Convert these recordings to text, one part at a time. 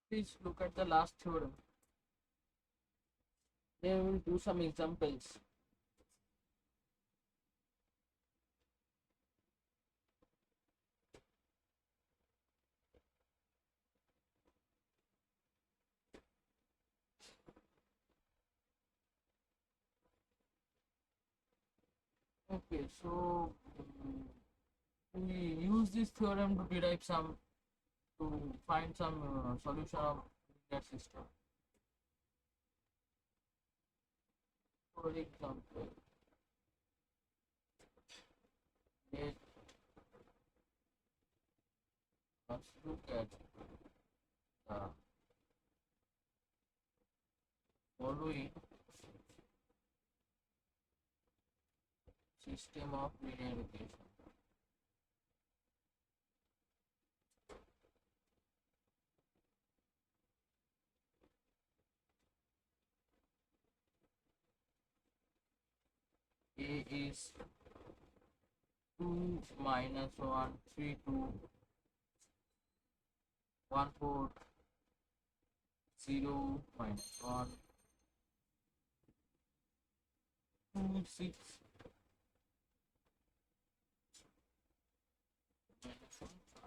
Please look at the last theorem. Then we will do some examples. Okay, so we use this theorem to derive some, to find some solution of linear system. For example, let us look at the following system of linear equation. A is 2 minus 1 3 2 1 4 0 minus 1 2 6 minus 1 5.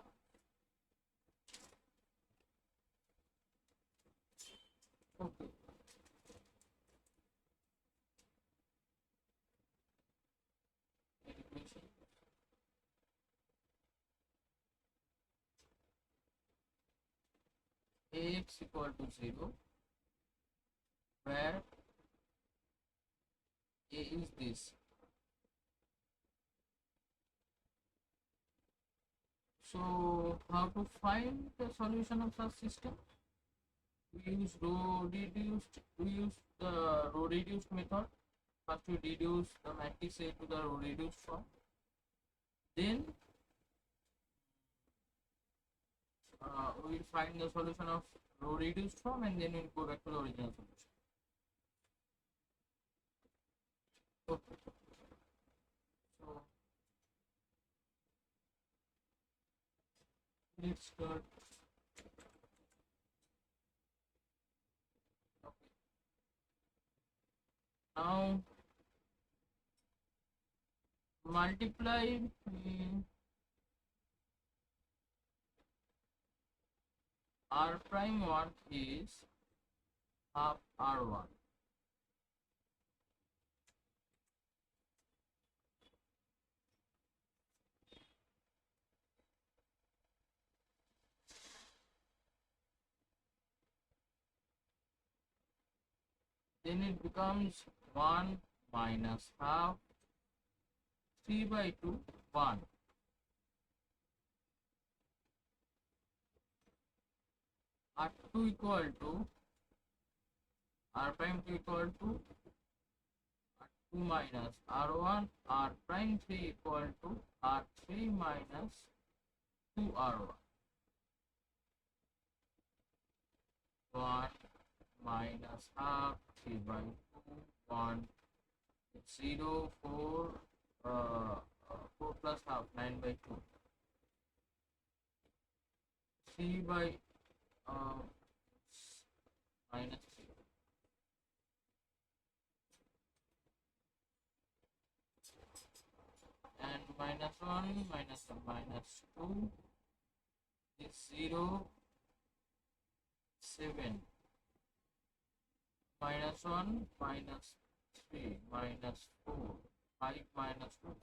Okay. Equation Ax equal to 0, where A is this. So how to find the solution of such system? We use the row reduced method. First we reduce the matrix A to the row reduced form. Then we will find the solution of row reduced form, and then we will go back to the original solution. Okay. So let's start. Okay. Now multiply r prime 1 is half r1. Then it becomes 1 minus half 3 by 2 1. R2 equal to r prime 2 equal to r2 minus r1, r prime 3 equal to r3 minus 2r1. 1 minus half 3 by 2 1 0 4 4 plus half 9 by 2 3 by minus 3 and minus 1 minus 1 minus 2 is 0 7 minus 1 minus 3 minus 4 5 minus 2 3.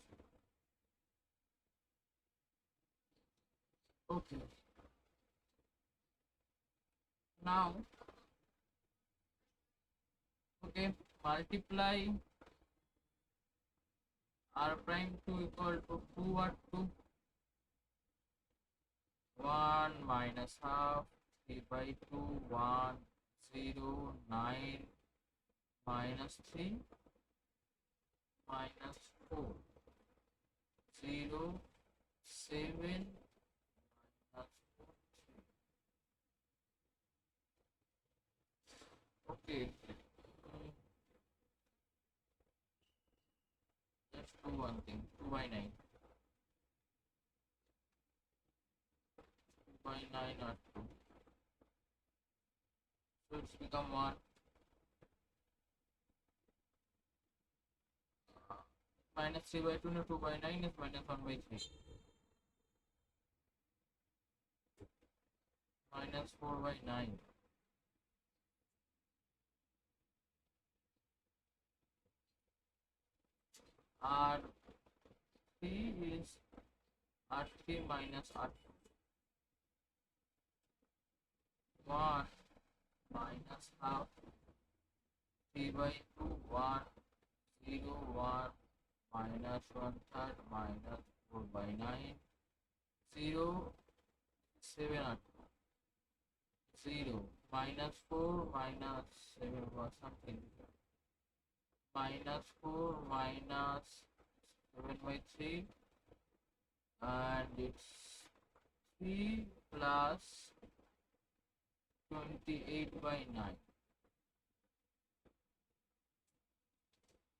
Okay, now okay, multiply r prime 2 equal to 2 what 2 1 minus half 3 by 2 1 0 9 minus 3 minus 4 0 7 minus 4 3. Okay, let's do one thing. 2 by 9 2 by 9 or 2 So it's become 1. Minus 3 by 2 no 2 by 9 is minus 1 by 3. Minus 4 by 9. R3 is R3 minus R2. 1 minus half 3 by 2 1 0 1 minus 1 third minus 4 by 9 0 7 R2 0 minus 4 minus 7 was something minus 4 minus 7 by 3 and it's 3 plus 28 by 9.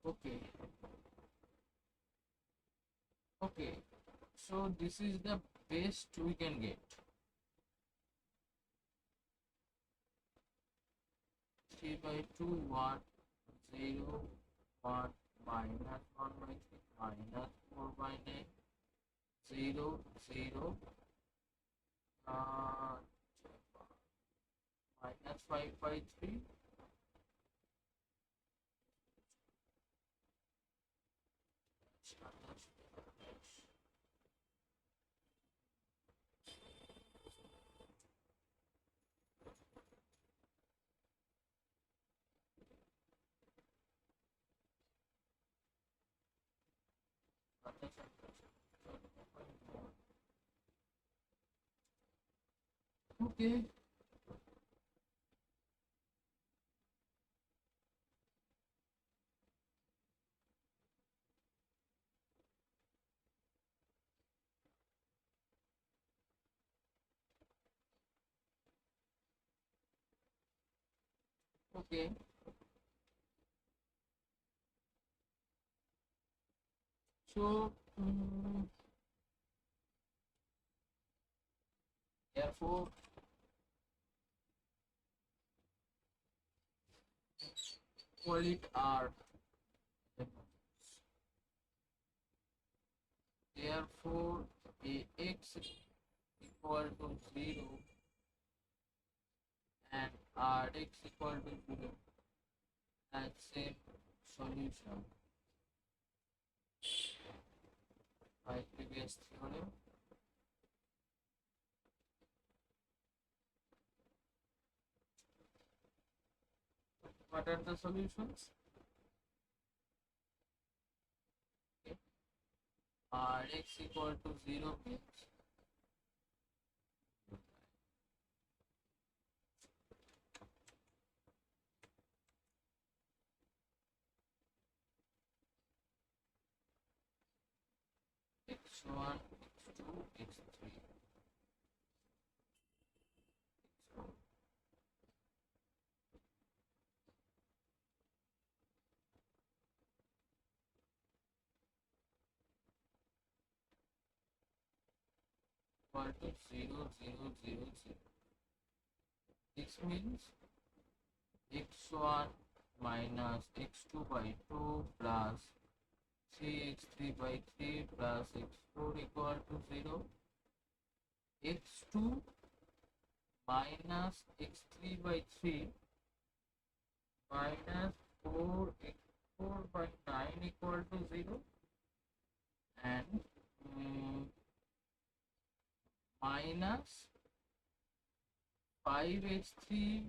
Okay. Okay. So this is the best we can get. 3 by 2 1 0 1 minus 1 by 3 minus 4 by 9 0 0 minus 5 by 3 okay. Okay. So therefore call it R. Therefore Ax equal to 0 and Rx equal to 0 as same solution by previous theorem. What are the solutions? Okay. Rx equal to 0 means x1, x2, x3, x4. Equal to 0, 0, 0, 0. This means x1 minus x2 by 2 plus 3x3 by 3 plus x4 equal to 0. x2 minus x3 by 3 minus 4x4 by 9 equal to 0 and minus 5x3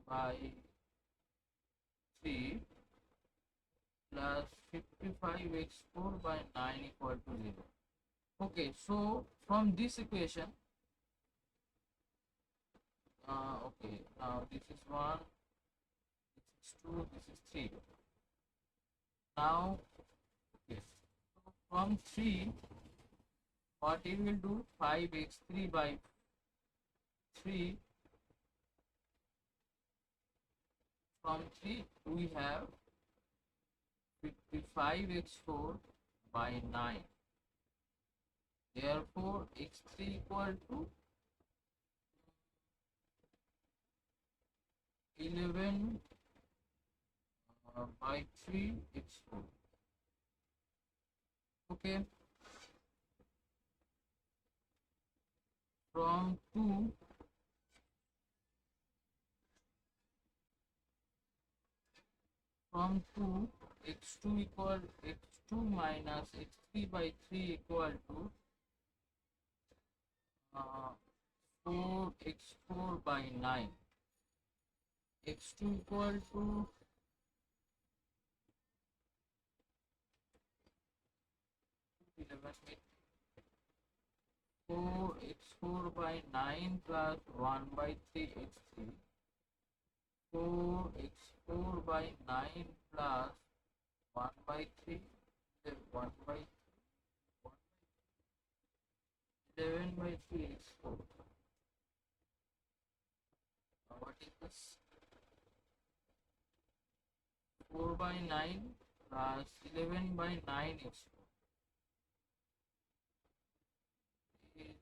by 3 plus 55x4 by 9 equal to 0. Okay, so from this equation, okay, now this is 1, this is 2, this is 3. Now, okay, so from 3, what you will do? 5x3 by 3. From 3, we have 55x4 by 9. Therefore, x3 equal to 11 by 3 x4. Okay, from 2 x2 equal x2 minus x3 by 3 equal to 4 x4 by 9. x2 equal to 11 4 x4 by 9 plus 1 by 3 x3. 4 x4 by 9 plus 1 by 3, then 1 by 11 by 3 x4. Now what is this? 4 by 9 plus 11 by 9 x4 is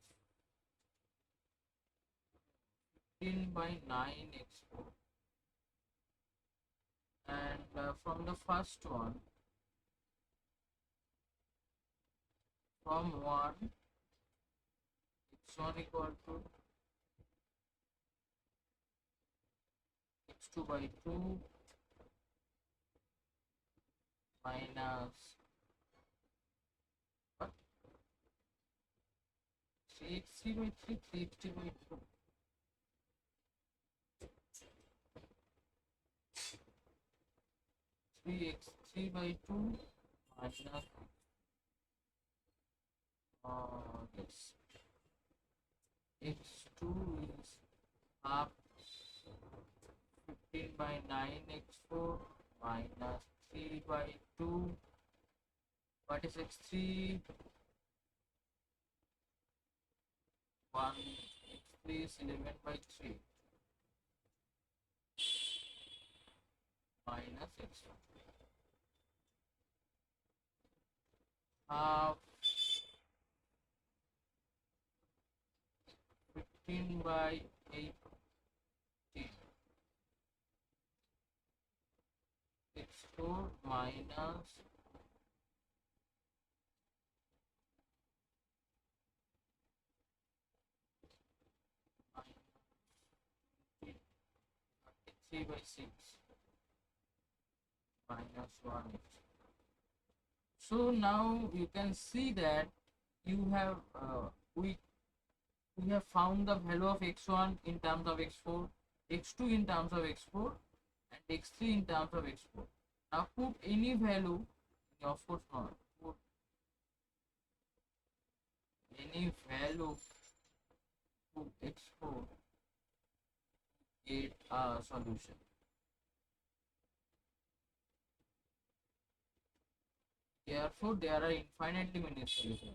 15 by 9 x4. And from the first one, from 1 x1 equal to x2 by 2 minus what? 3x3 by 3, 3x3 by 2. 3x3 by 2 minus this x2 is half 15 by 9 x4 minus 3 by 2. What is x3? 1 x3 is 11 by 3 minus x1. Half 15 by 18 x4 minus 3 by 6 minus 1. So now you can see that you have we have found the value of x1 in terms of x4, x2 in terms of x4, and x3 in terms of x4. Now put any value, of course not, put any value to x4, get a solution. Therefore, there are infinitely many solutions.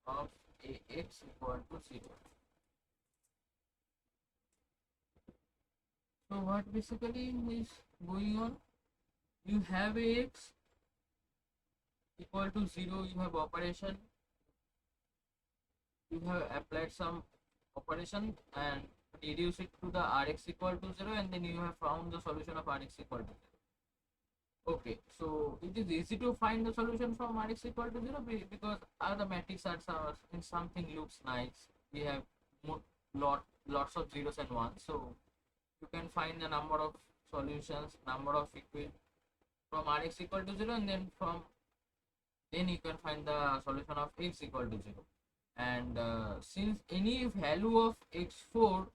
Of ax equal to 0. So what basically is going on? You have ax equal to 0, you have operation, you have applied some operation and reduce it to the rx equal to 0, and then you have found the solution of rx equal to 0. Okay, so it is easy to find the solution from rx equal to 0 because the matrix are in something looks nice. We have lots of zeros and ones, so you can find the number of solutions, number of equations from rx equal to 0, and then you can find the solution of x equal to 0. And since any value of x4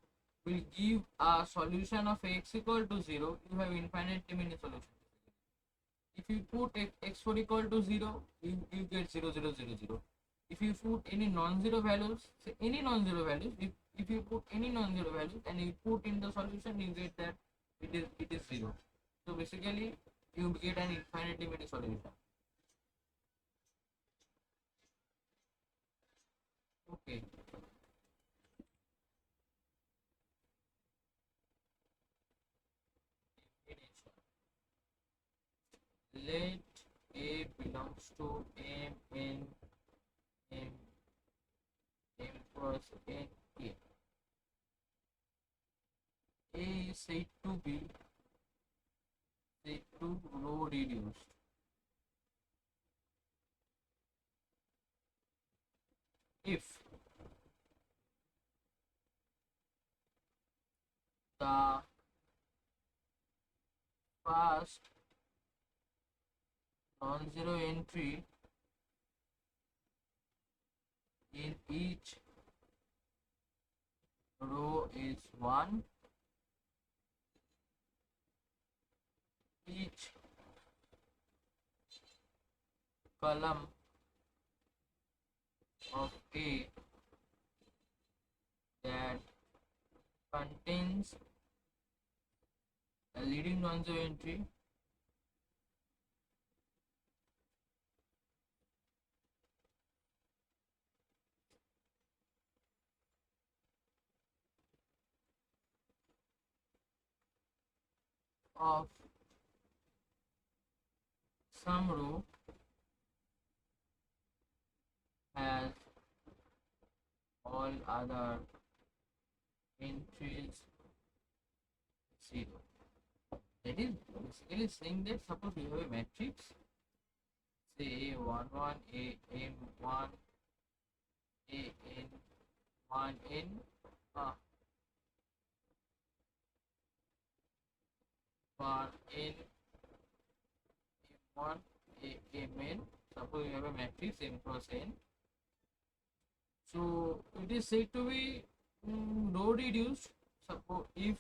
will give a solution of x equal to 0, you have infinitely many solutions. If you put x4 equal to 0, you get 0, 0, 0, 0. If you put any non-zero values, say any non-zero values, if you put any non-zero values and you put in the solution, you get that it is 0. So basically, you get an infinitely many solution. Okay. let A belongs to M n M M cross N A. A is said to row reduced if the first non-zero entry in each row is 1, each column of A that contains a leading non-zero entry of some row has all other entries 0. That is basically saying that suppose we have a matrix, say A11, AM1, AN1N, 1N, M1, AMN. Suppose we have a matrix M cross N. So it is said to be row reduced. Suppose if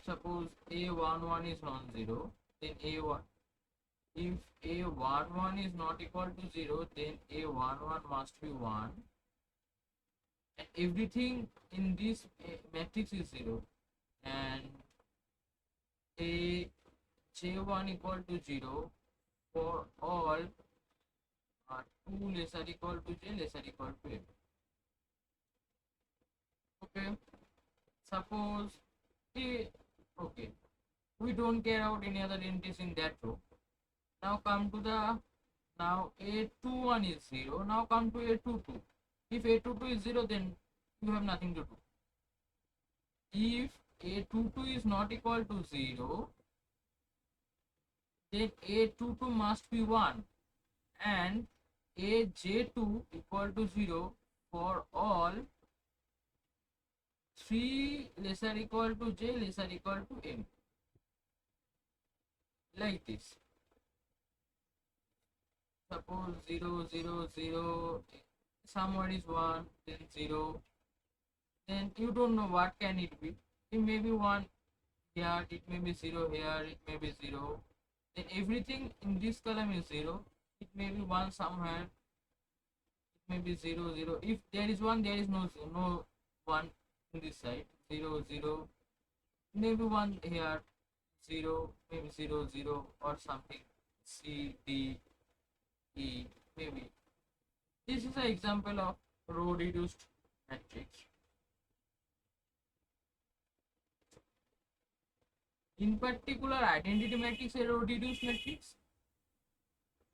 suppose A11 is non-zero, then A1, if A11 is not equal to 0, then A11 must be 1, and everything in this matrix is 0, and A J1 equal to 0 for all 2 lesser equal to J lesser equal to M. Okay, suppose okay, we don't care about any other entities in that row. Now come to the, now A21 is 0, now come to A22. If A22 is 0, then you have nothing to do. If A22 is not equal to 0, then A22 must be 1, and AJ2 equal to 0 for all 3 lesser equal to J lesser equal to M, like this. Suppose 0 0 0, somewhere is 1, then 0, then you don't know what can it be. It may be 1 here, it may be 0 here, it may be 0, then everything in this column is 0. It may be 1 somewhere, it may be 0 0. If there is 1, there is no 1 in this side. 0 0, maybe 1 here, 0, maybe 0 0 or something, C D E, maybe. This is an example of row reduced matrix. In particular, identity matrix is a row reduced matrix,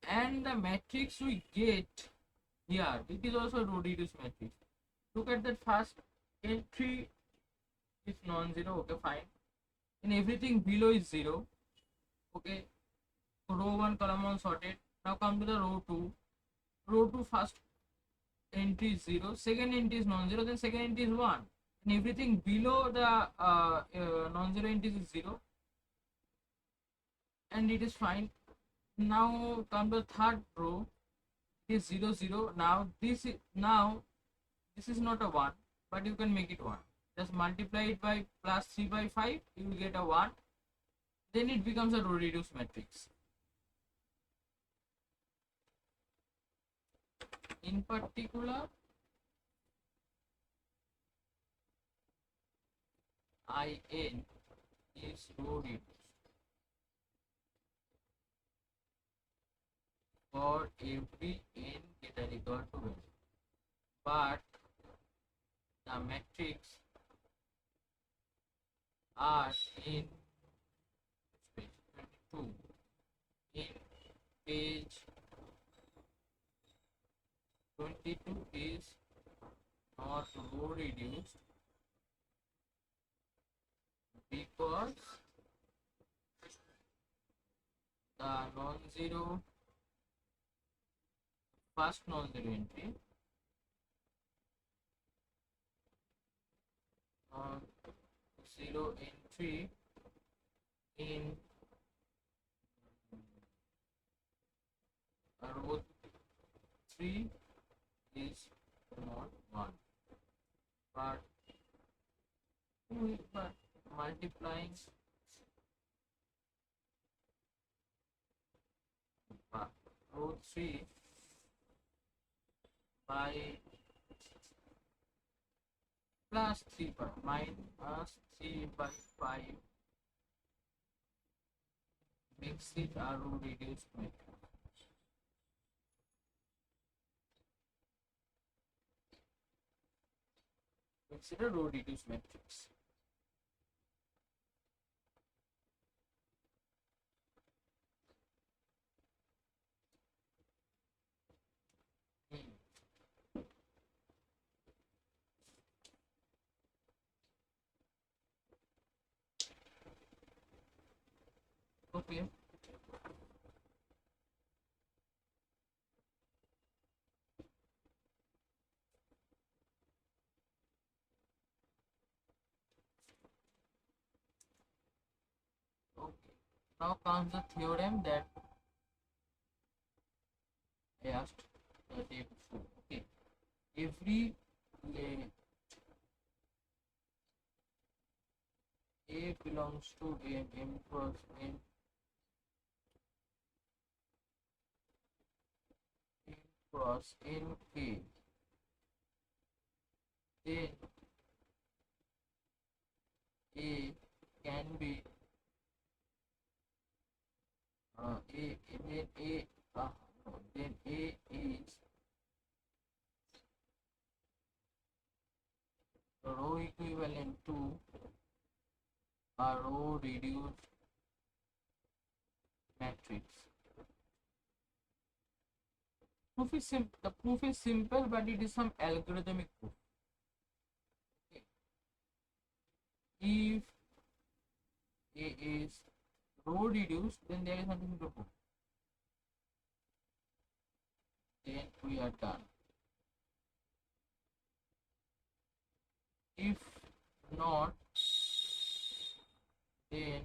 and the matrix we get here, it is also a row reduced matrix. Look at that first entry is non-zero, okay, fine, and everything below is 0, okay. So row 1 column 1 sorted. Now come to the row 2. Row 2 first entry is 0, second entry is non-zero, then second entry is 1, and everything below the non-zero entries is 0, and it is fine. Now come to the third row, it is 0 0. Now this is not a 1, but you can make it 1. Just multiply it by plus 3 by 5, you will get a 1. Then it becomes a row reduced matrix. In particular, IN is row reduced for every n greater equal to n, but the matrix R in page 22 page 22 is not row reduced because the non-zero first non-zero entry non-zero entry in row 3 is not 1, but multiplying row 3 by plus 3 by minus 3 by 5 makes it a row reduced matrix. Consider row reduced matrix. Okay. Okay. Now comes the theorem that I asked the day before. Okay. Every A belongs to M, M cross N, M cross N K. Then A can be then A is row equivalent to a row reduced matrix. The proof is simple, but it is some algorithmic proof. Okay. If A is row reduced, then there is nothing to prove. Then we are done. If not, then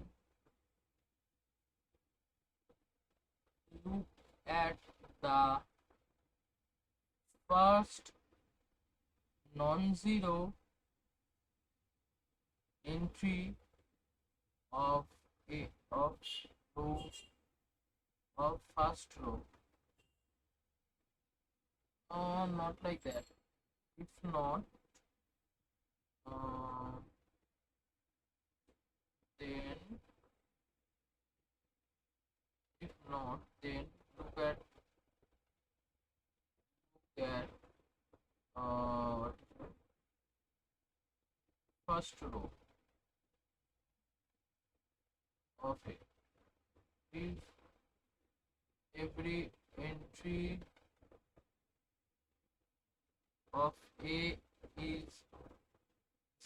look at the first non-zero entry of row of first row. Not like that. If not, then look at first row of it. If every entry of A is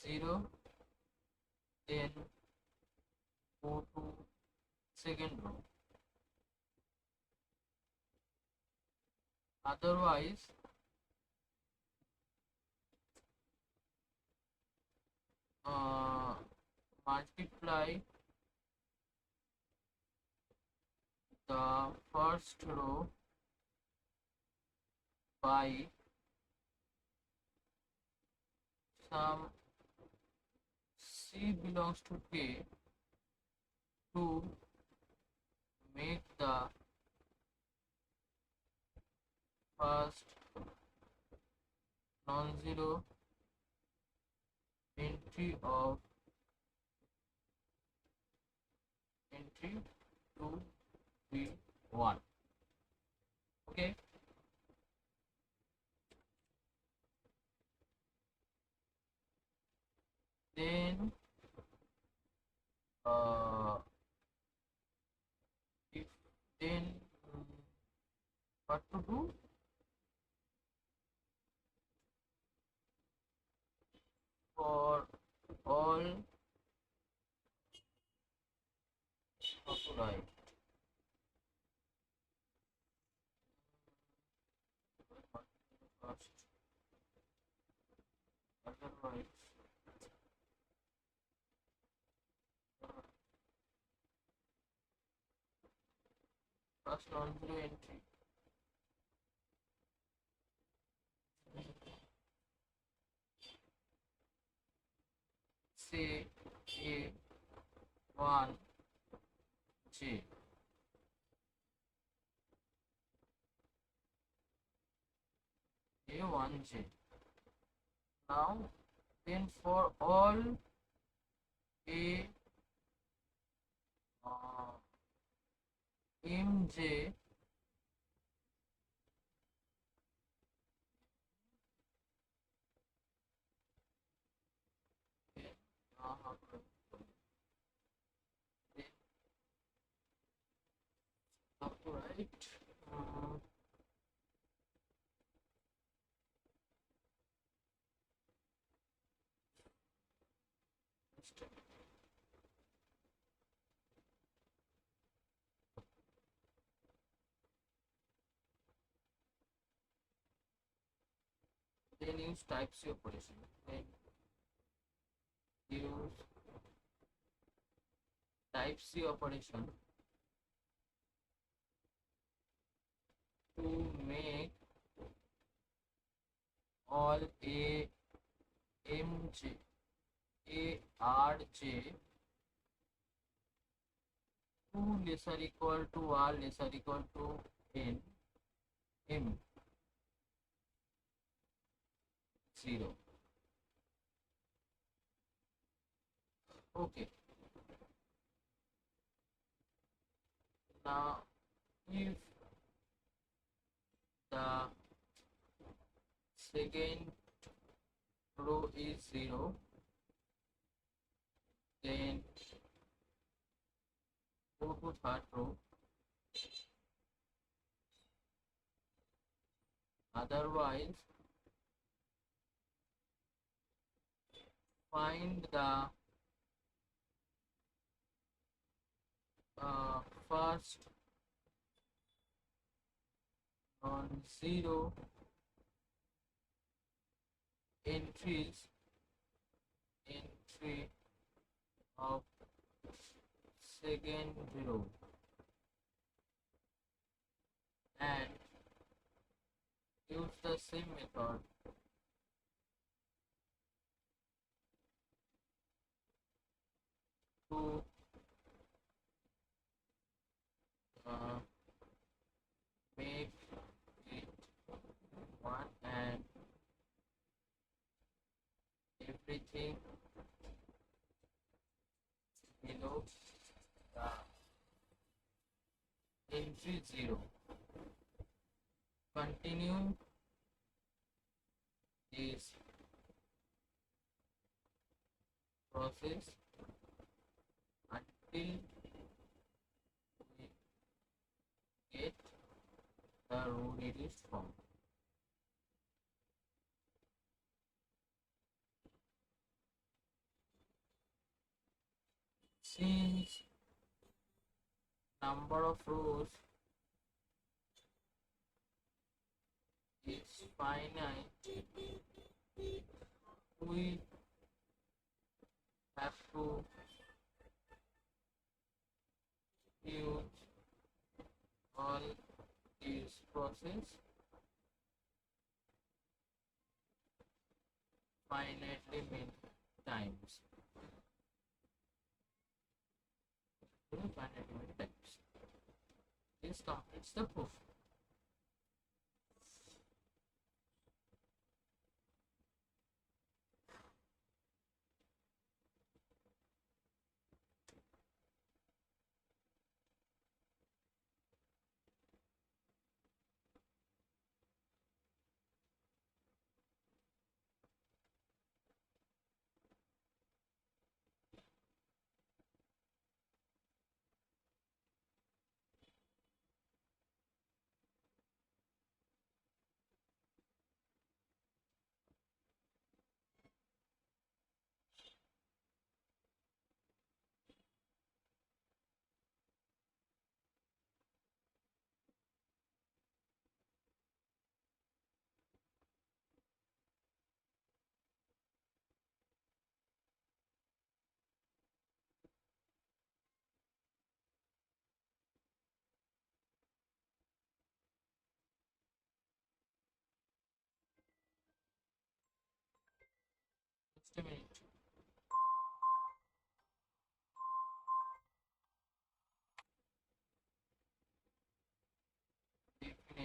0, then go to second row. Otherwise, multiply the first row by some C belongs to K to make the first non-zero entry of entry 2, 3, 1. Okay. Then if then what to do? For all upright. First, otherwise, first non-zero entry. Say A1J. A1J. Now, then for all A MJ, then upright. Then use type C operation. Then use type C operation to make all A M J A R J 2 lesser equal to R lesser equal to N M 0. Okay. Now if the second row is 0, then go to third row. Otherwise, find the first non-zero entry of second row and use the same method to make it 1 and everything below the entry 0. Continue this process until we get the row reduced form. Since number of rows is finite, we have to use all these process finitely many times. Finitely many times. This completes the proof.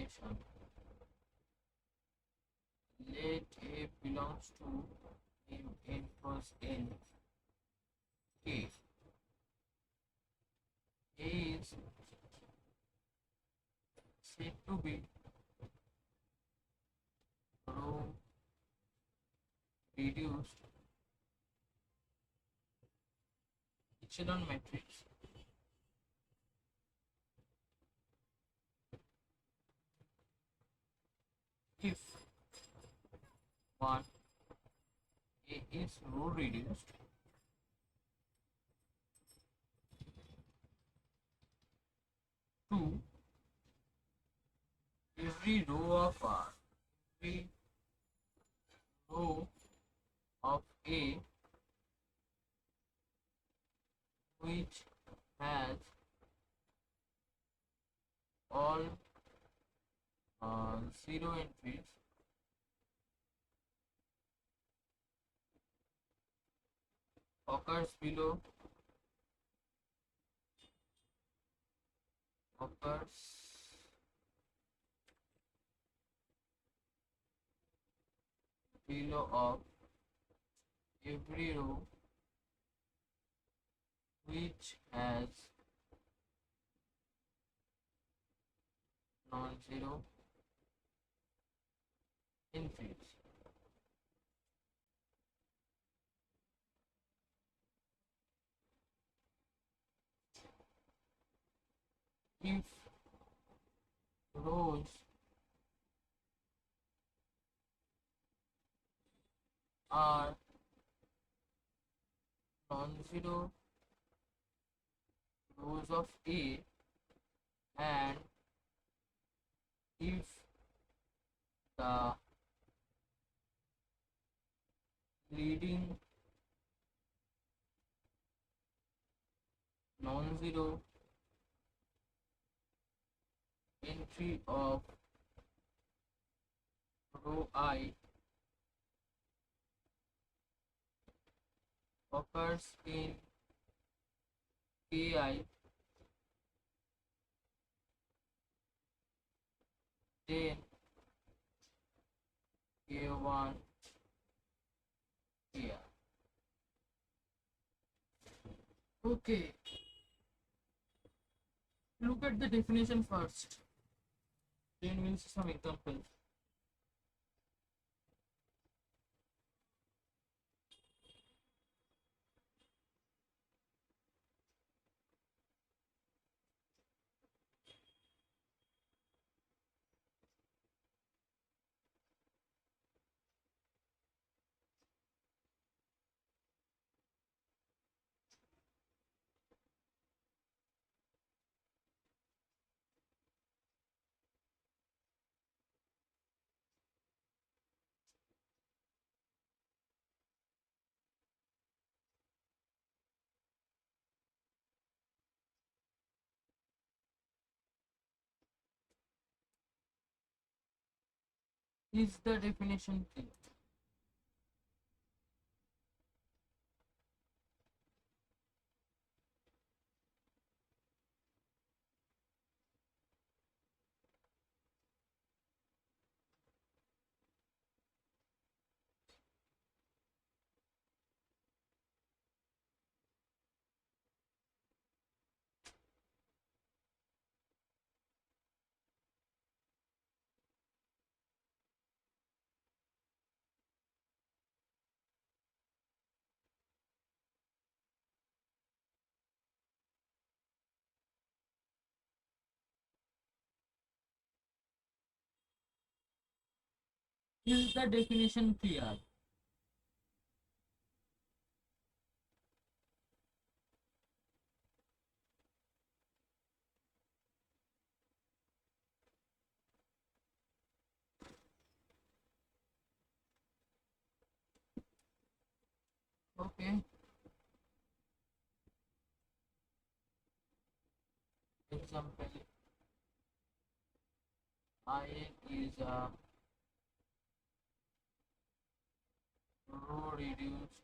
definition. Let A belongs to M plus N. K. A is said to be row reduced echelon matrix if one A is row reduced, two every row of A which has all zero entries occurs below of every row which has non-zero entries. If rows are non-zero rows of A, and if the leading non-zero entry of row I occurs in Ki, then K1 Ki. Okay, look at the definition first, then we'll see some examples. Is the definition clear? Is the definition clear? Okay. Example, I is a row reduced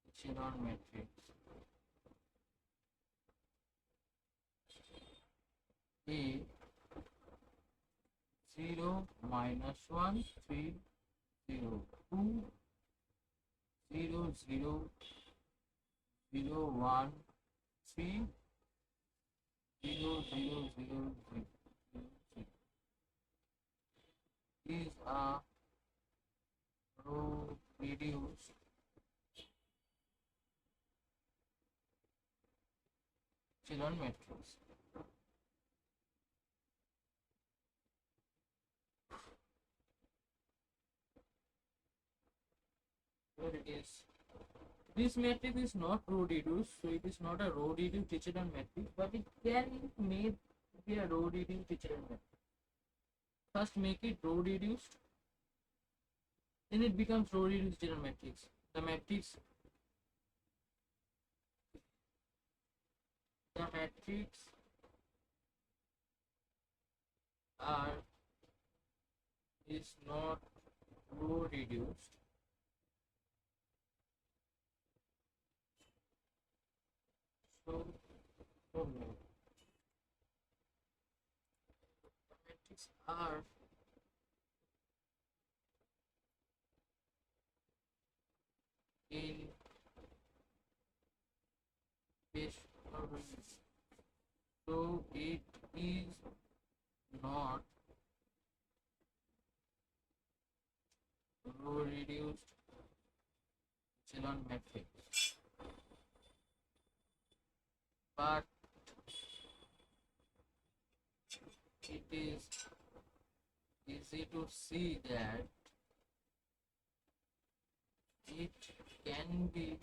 echelon matrix. A 0 minus 1 3 0 2 0 0 0 1 3 0 0 0 0 0. These are row reduced echelon matrix. Here it is. This matrix is not row reduced, so it is not a row reduced echelon matrix, but it can made be a row reduced echelon matrix. First make it row reduced, then it becomes row reduced echelon matrix. The matrix are is not row reduced, so oh no. The matrix are in base row reduced, so it is not row reduced echelon matrix, but it is easy to see that it can be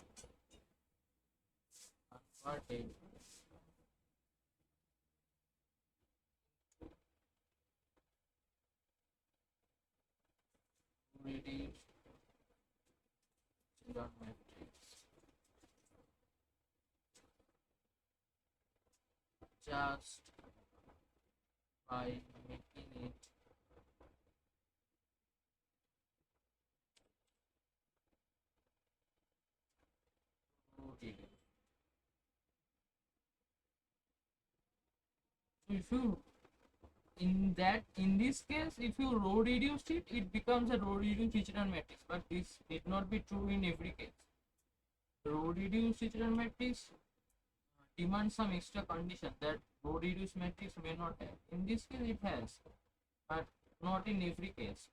converted to reduced echelon matrix just by making it row reduced. So if you in this case, if you row reduced it, it becomes a row reduced echelon matrix, but this need not be true in every case. Row reduced echelon matrix demands some extra condition that row reduced matrix may not have. In this case it has, but not in every case.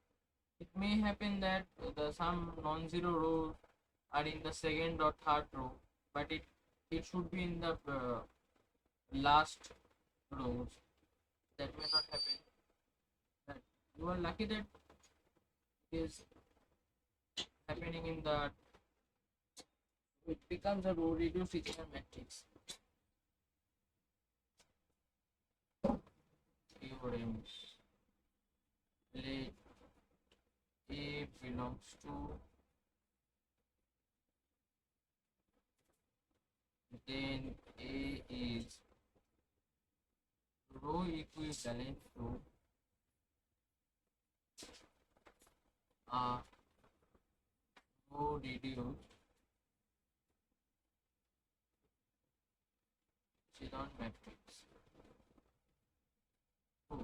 It may happen that some non-zero rows are in the second or third row, but it should be in the last rows. That may not happen. That you are lucky that it is happening in the, it becomes a row reduced echelon matrix. Theorem. Let A belongs to, then A is row equivalent to a row reduced echelon matrix. So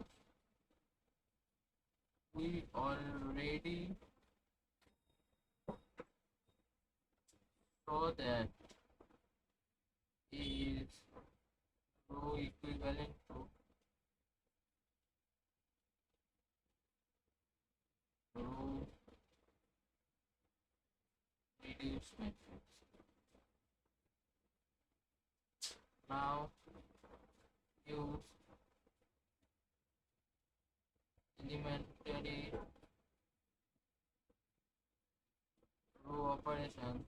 we already saw that A is row equivalent to row reduced matrix. Now use elementary row operations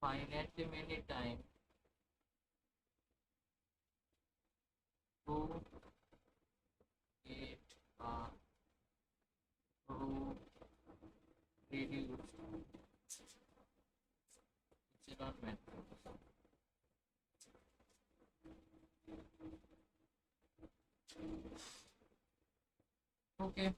finitely many times to get a row reduced echelon matrix. Okay.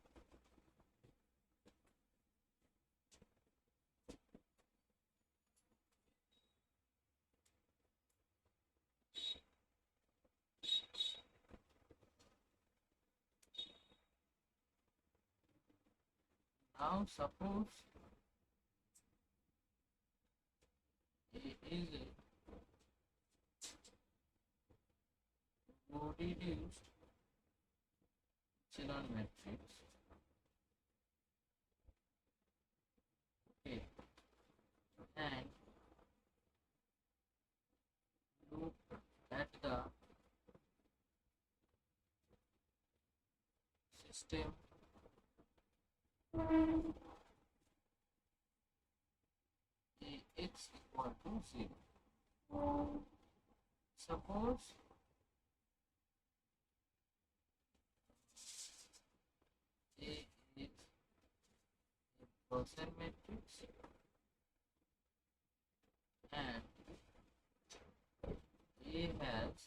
Now suppose A is a reduced echelon matrix. Okay, and look at the system Ax equal to 0. Suppose A is a Gaussian matrix and A has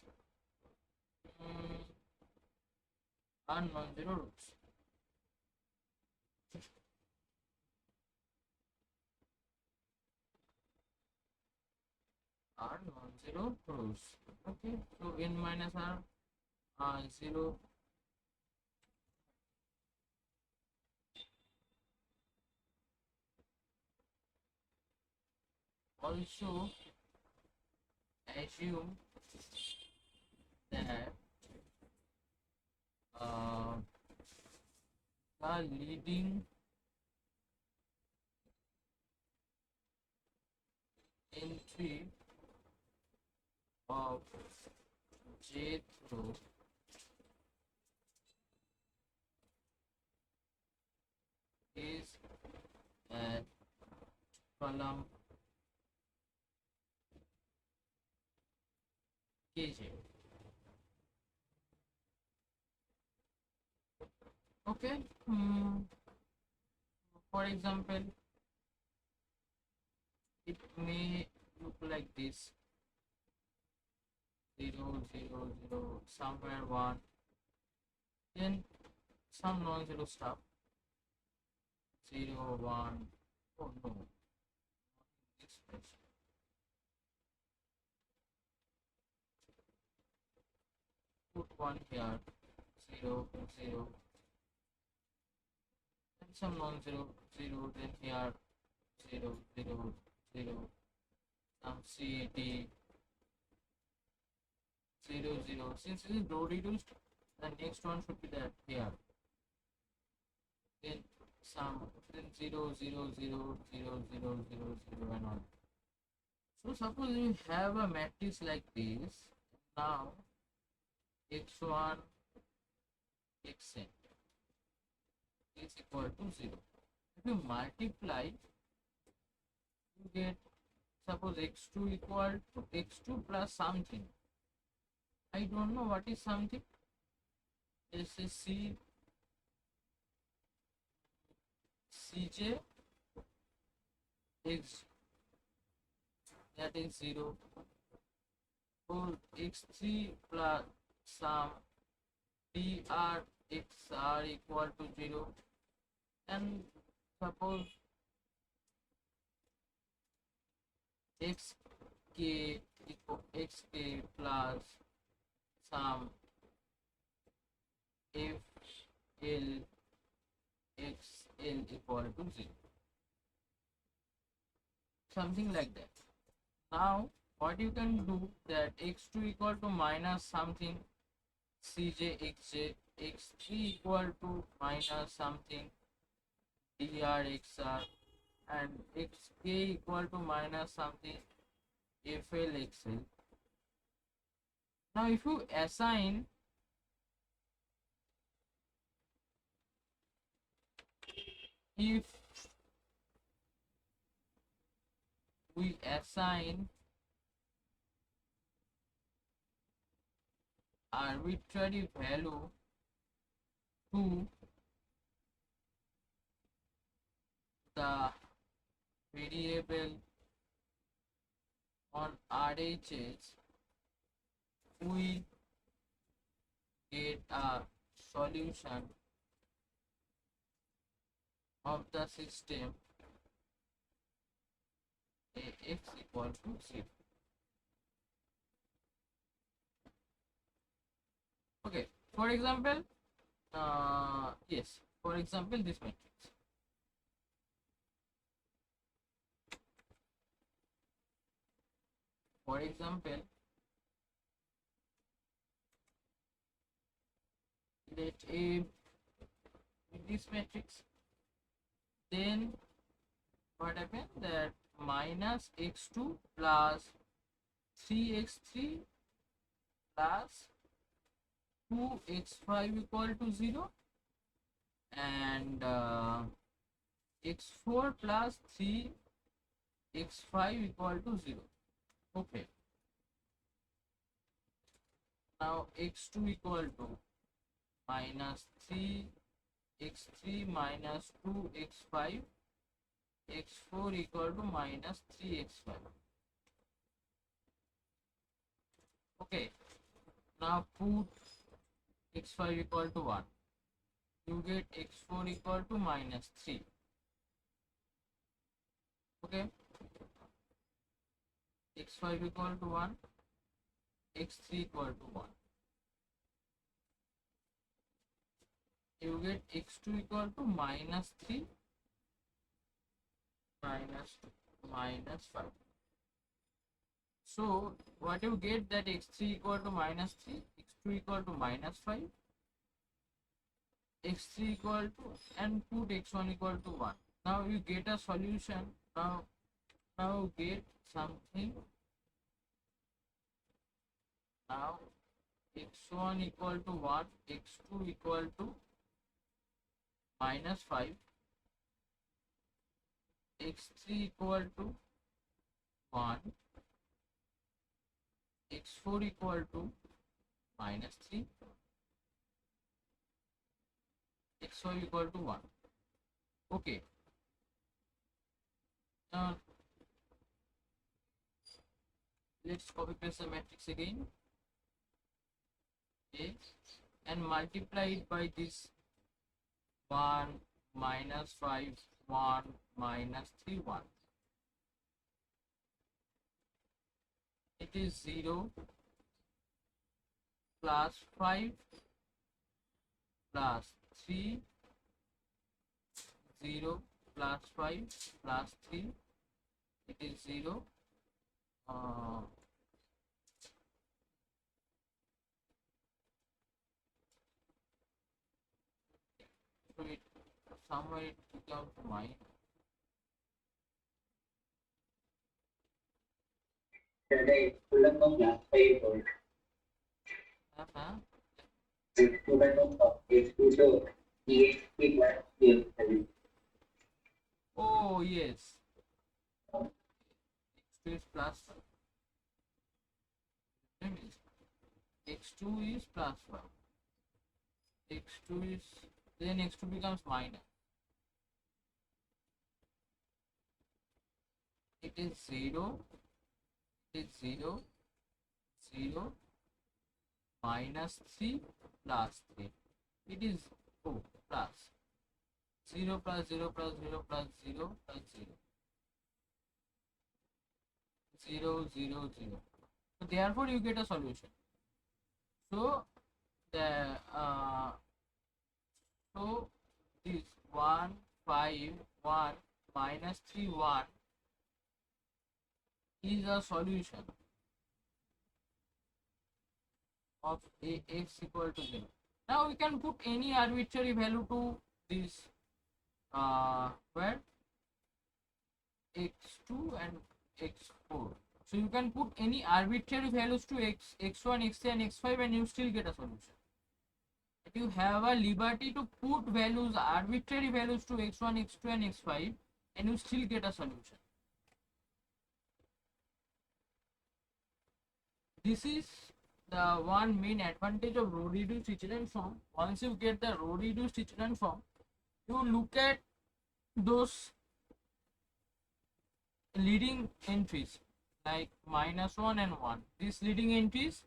are non-zero roots. Are non-zero roots. Okay, so n minus r 0. Also assume that the leading entry of j through is at column kj. Okay, for example, it may look like this: 0, 0, 0, somewhere 1, then some non-zero stuff, 0, 1. Oh no, this place. Put 1 here, 0, 0, and some non-zero 0, then here 0, 0, 0, some CAD 0, 0. Since it is low reduced, the next one should be that here. Then some, then 0, 0, 0, 0, 0, 0, 0, and on. So suppose you have a matrix like this. Now x1 xn is equal to 0. If you multiply, you get, suppose x2 equal to x2 plus something. I don't know what is something. Let's say cj x, that is 0. So x3 plus some dr xr equal to 0, and suppose xk equal xk plus some fl xl equal to 0, something like that. Now what you can do, that x2 equal to minus something cj xj, x3 equal to minus something dr xr, and xk equal to minus something fl xl. Now if you assign if we assign arbitrary value to the variable on RHS, we get a solution of the system Ax equal to 0. Okay, for example, yes, for example, this matrix. For example, let A be this matrix, then what happens that minus x2 plus 3x3 plus 2x5 equal to 0, and x4 plus 3x5 equal to 0. Okay, now x2 equal to minus 3x3 minus 2x5, x4 equal to minus 3x5. Okay, now put x5 equal to 1, you get x4 equal to minus 3. Okay, x5 equal to 1, x3 equal to 1, you get x2 equal to minus 3 minus 2 minus 5. So what you get that x3 equal to minus 3, x2 equal to minus 5, x3 equal to, and put x1 equal to 1. Now you get a solution. Now you get something. Now x1 equal to 1, x2 equal to minus 5, x3 equal to 1, x4 equal to minus 3, x5 equal to 1. Okay, now let's copy paste the matrix again. Okay, and multiply it by this 1 minus 5 1 minus 3 1. It is 0 plus 5 plus 3, 0 plus 5 plus 3, it is 0. So it somewhere it becomes minus. Today, student of class 5 volt. The student of H2 EHP class 5. Oh yes, x2 is plus 5. x2 is plus 5. x2 is, then x2 becomes minus. It is 0, it is 0, 0 minus 3 plus 3. It is plus 0 plus 0 plus 0 plus 0 plus 0. 0 0 0. So therefore you get a solution. So the so this 1 5 1 minus 3 1 is a solution of x equal to 0. Now we can put any arbitrary value to this where x2 and x4. So you can put any arbitrary values to x1, x3 and x5 and you still get a solution. If you have a liberty to put values, arbitrary values to x1, x2 and x5 and you still get a solution. This is the one main advantage of row reduced echelon form. Once you get the row reduced echelon form, you look at those leading entries like -1 and 1. These leading entries,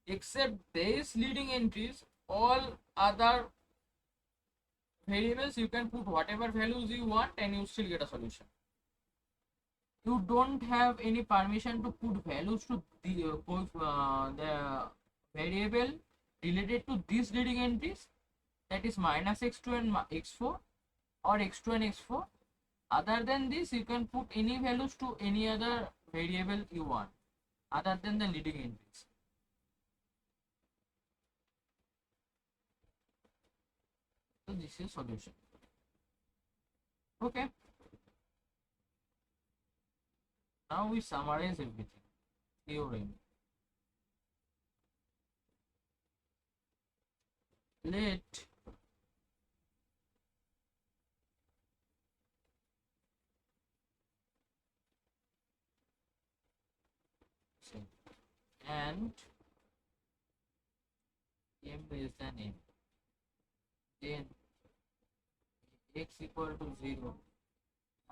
except these leading entries, all other variables you can put whatever values you want and you still get a solution. You don't have any permission to put values to the variable related to these leading entries, that is -x2 and x4 or x2 and x4. Other than this, you can put any values to any other variable you want. other than the leading entries. So this is solution. Okay. Now we summarize everything. Theorem. Let and m less than n, then x equal to 0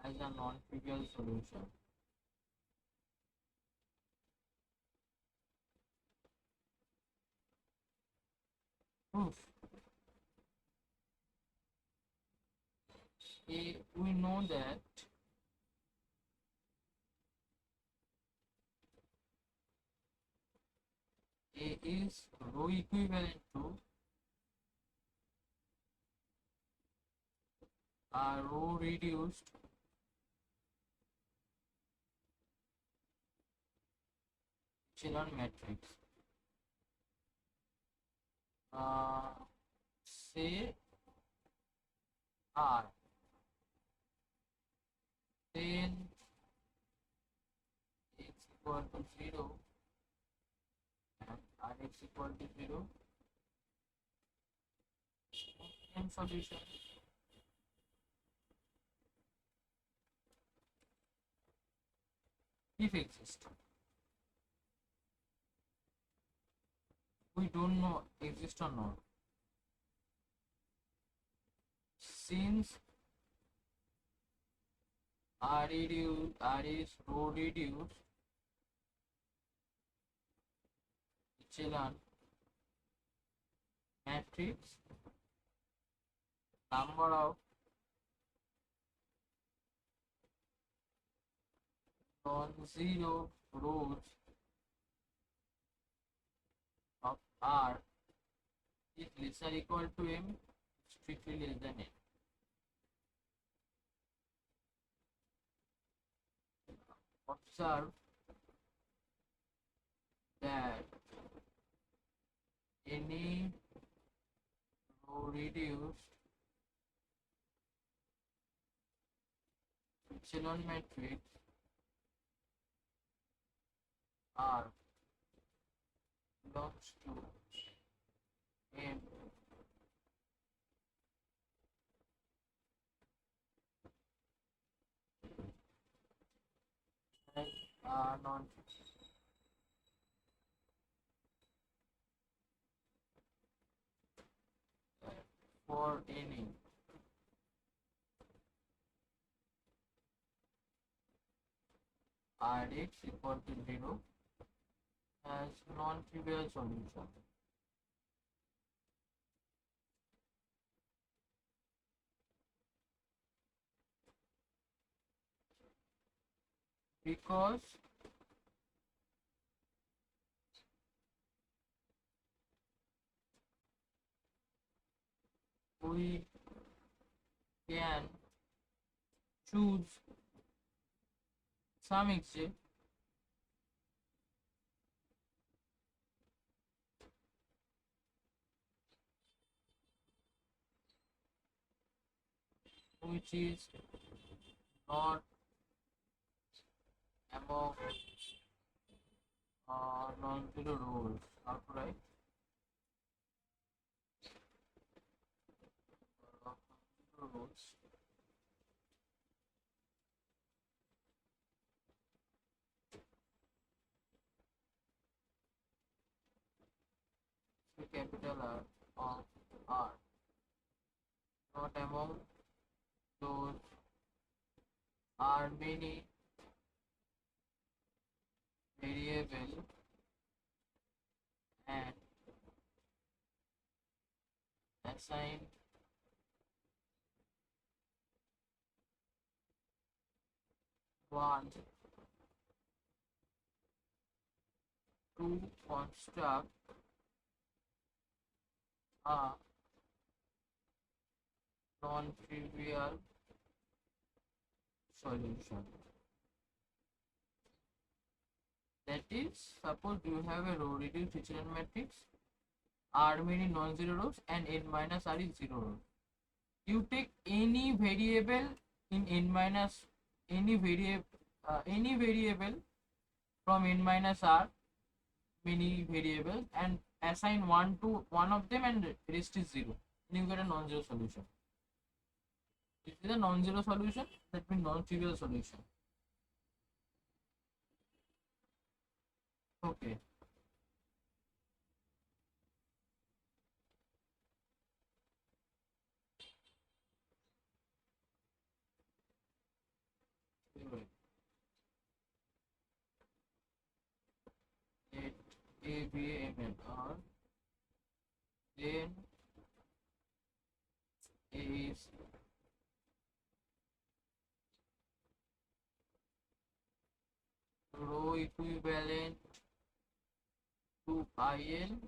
as a non-trivial solution. Proof. We know that A is rho equivalent to a rho reduced echelon matrix. Say R, then x equal to 0 and Rx equal to 0. M solution. If exist, we don't know exist or not. Since R is rho reduced echelon matrix, number of non-zero rows of R is less or equal to M, strictly less than N. Observe that any row reduced echelon matrix R belongs to M and R non for any Rx equal to 0 as non-trivial solution. Because we can choose some xj which is not among non-zero rows. How to write? Non-zero rows. So capital R of R, not among those are many variable and assigned one to construct a non-trivial solution. That is, suppose you have a row reduced echelon matrix, R many non-zero rows and n minus r is 0 rows. You take any variable in n minus any variable from n minus r many variables and assign one to one of them and rest is 0. And you get a non-zero solution. This is a non-zero solution, that means non-trivial solution. Okay. Let A be a method, then A is row equivalent to IN,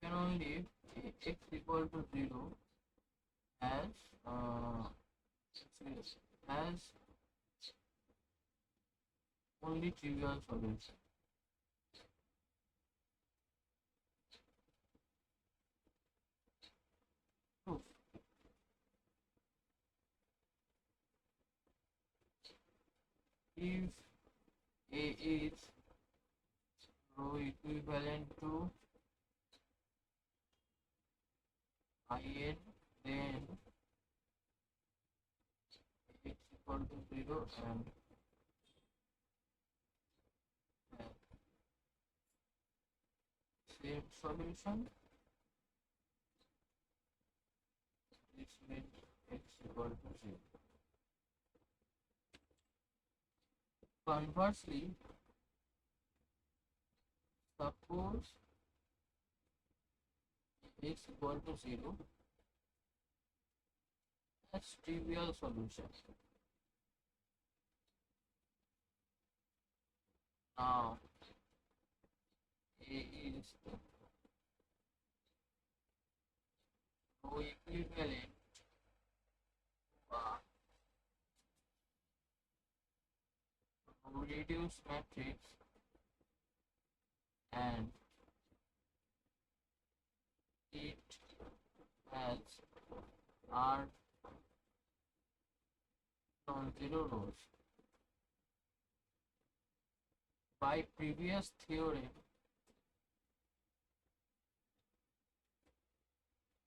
can only x equal to 0 as has only trivial solution. Proof. If A is row equivalent to IN, then x equal to 0 and same solution. This means x equal to 0. Conversely, suppose x equal to 0 as trivial solution. Now A is row equivalent to row reduced matrix and it has R non-zero rows. By previous theorem,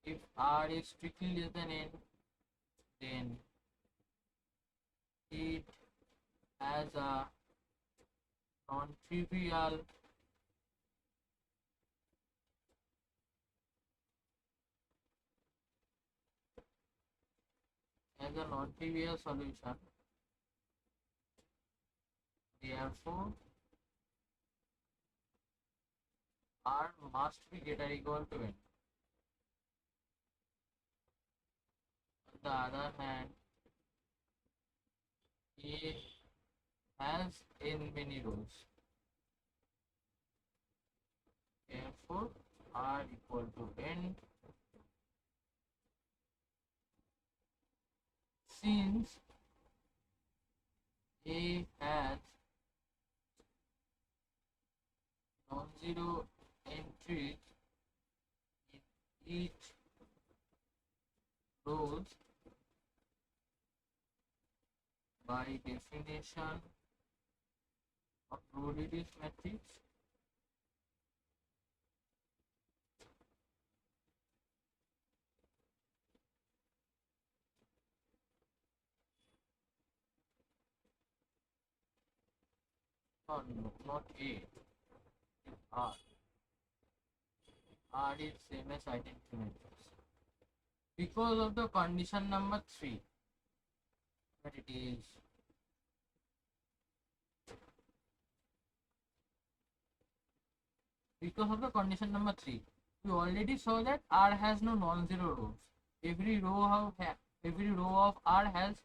if R is strictly less than n, then it has a non-trivial solution. Therefore, R must be greater equal to n. On the other hand, A has n many rows. Therefore, R equal to n. Since A has non-zero entries in each rows, by definition of row reduced matrix, no, not A, it's R. R is same as identity matrix. Because of the condition number 3, that it is because of the condition number 3, we already saw that R has no non-zero rows. Every row of R has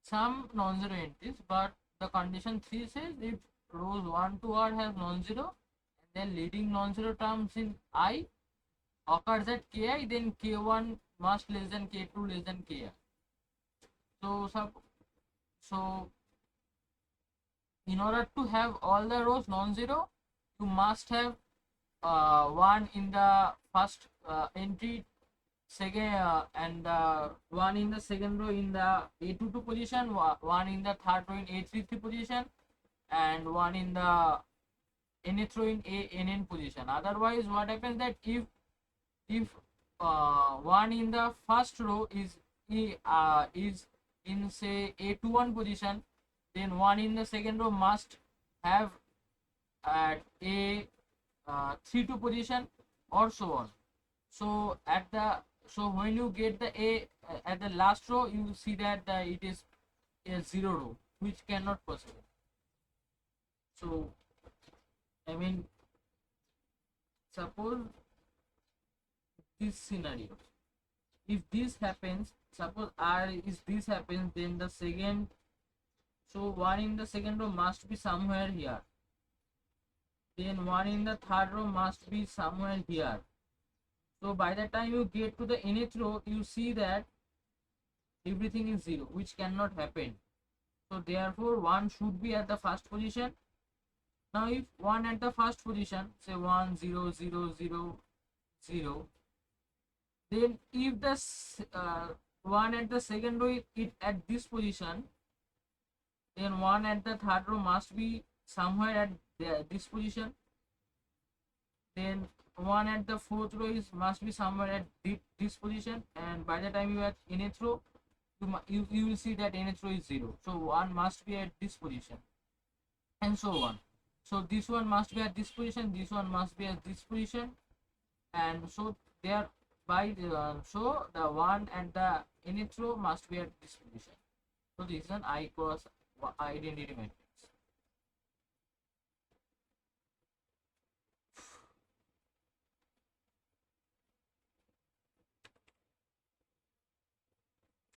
some non-zero entries, but the condition 3 says if rows 1 to R has non-zero and then leading non-zero terms in I occurs at ki, then k1 must less than k2 less than ki. So in order to have all the rows non-zero, you must have one in the first entry, second and one in the second row in the A22 position, one in the third row in A33 position, and one in the nth row in ANN position. Otherwise, what happens that if one in the first row is in say A21 position, then one in the second row must have at A32 position, or so on. So when you get the A at the last row, you will see that it is a zero row, which cannot possible. So I mean, suppose this scenario, if this happens, suppose R is this happens, then the second, so one in the second row must be somewhere here, then one in the third row must be somewhere here. So by the time you get to the nth row, you see that everything is zero, which cannot happen. So therefore one should be at the first position. Now if one at the first position, say 1 0 0 0 0, then if the one at the second row is at this position, then one at the third row must be somewhere at this position, then one at the fourth row must be somewhere at this position, and by the time you are at nth row, you will see that nth row is 0, so one must be at this position, and so on. So this one must be at this position, this one must be at this position, and so there by so the one at the nth row must be at this position. So this is an I cross identity matrix.